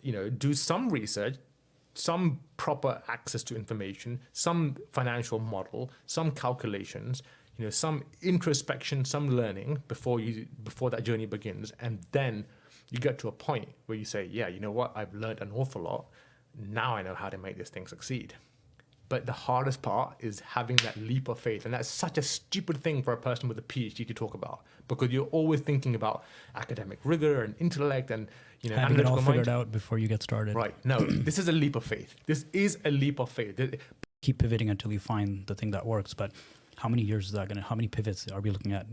do some research, some proper access to information, some financial model, some calculations, some introspection, some learning before that journey begins. And then you get to a point where you say, yeah, you know what? I've learned an awful lot. Now I know how to make this thing succeed. But the hardest part is having that leap of faith. And that's such a stupid thing for a person with a PhD to talk about, because you're always thinking about academic rigor and intellect and, having it all figured out before you get started. Right. No, this is a leap of faith. This is a leap of faith. Keep pivoting until you find the thing that works. But how many years is that going to, how many pivots are we looking at?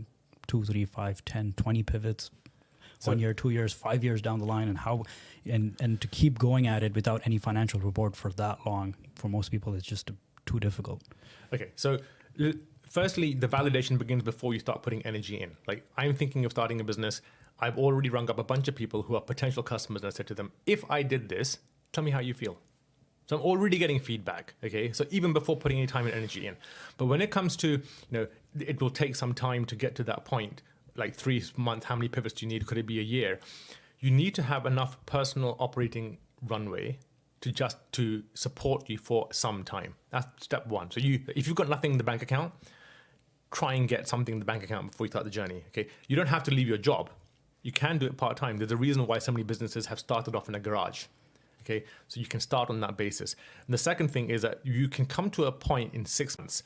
2, 3, 5, 10, 20 pivots? 1 year, 2 years, 5 years down the line, and to keep going at it without any financial reward for that long, for most people, it's just too difficult. Okay, so firstly, the validation begins before you start putting energy in. Like, I'm thinking of starting a business. I've already rung up a bunch of people who are potential customers, and I said to them, if I did this, tell me how you feel. So I'm already getting feedback, okay? So even before putting any time and energy in. But when it comes to, it will take some time to get to that point, like 3 months, how many pivots do you need? Could it be a year? You need to have enough personal operating runway to support you for some time. That's step one. So if you've got nothing in the bank account, try and get something in the bank account before you start the journey, okay? You don't have to leave your job. You can do it part-time. There's a reason why so many businesses have started off in a garage, okay? So you can start on that basis. And the second thing is that you can come to a point in 6 months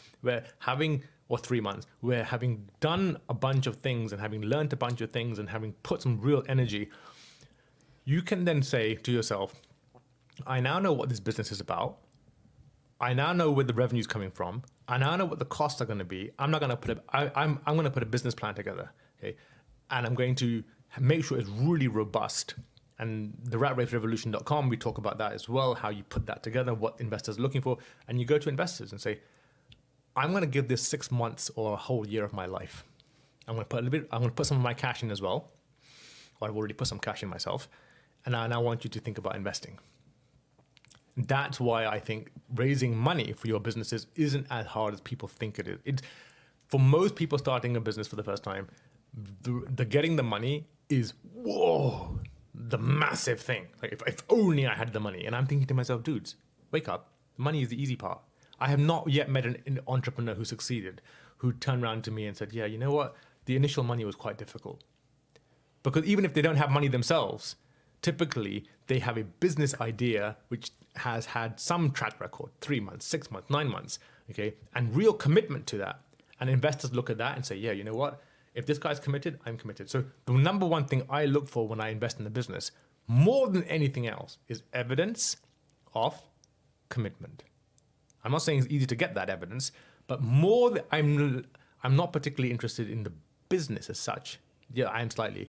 or 3 months, where having done a bunch of things and having learned a bunch of things and having put some real energy, you can then say to yourself, I now know what this business is about. I now know where the revenue is coming from. I now know what the costs are going to be. I'm going to put a business plan together, okay? And I'm going to make sure it's really robust. And the ratracerevolution.com, we talk about that as well, how you put that together, what investors are looking for. And you go to investors and say, I'm going to give this 6 months or a whole year of my life. I'm going to put some of my cash in as well. Or I've already put some cash in myself. And I now want you to think about investing. That's why I think raising money for your businesses isn't as hard as people think it is. For most people starting a business for the first time, the getting the money is, whoa, the massive thing. Like if only I had the money. And I'm thinking to myself, dudes, wake up. Money is the easy part. I have not yet met an entrepreneur who succeeded, who turned around to me and said, yeah, you know what? The initial money was quite difficult. Because even if they don't have money themselves, typically they have a business idea which has had some track record, 3 months, 6 months, 9 months, okay? And real commitment to that. And investors look at that and say, yeah, you know what? If this guy's committed, I'm committed. So the number one thing I look for when I invest in a business, more than anything else, is evidence of commitment. I'm not saying it's easy to get that evidence, but I'm not particularly interested in the business as such. Yeah, I am slightly,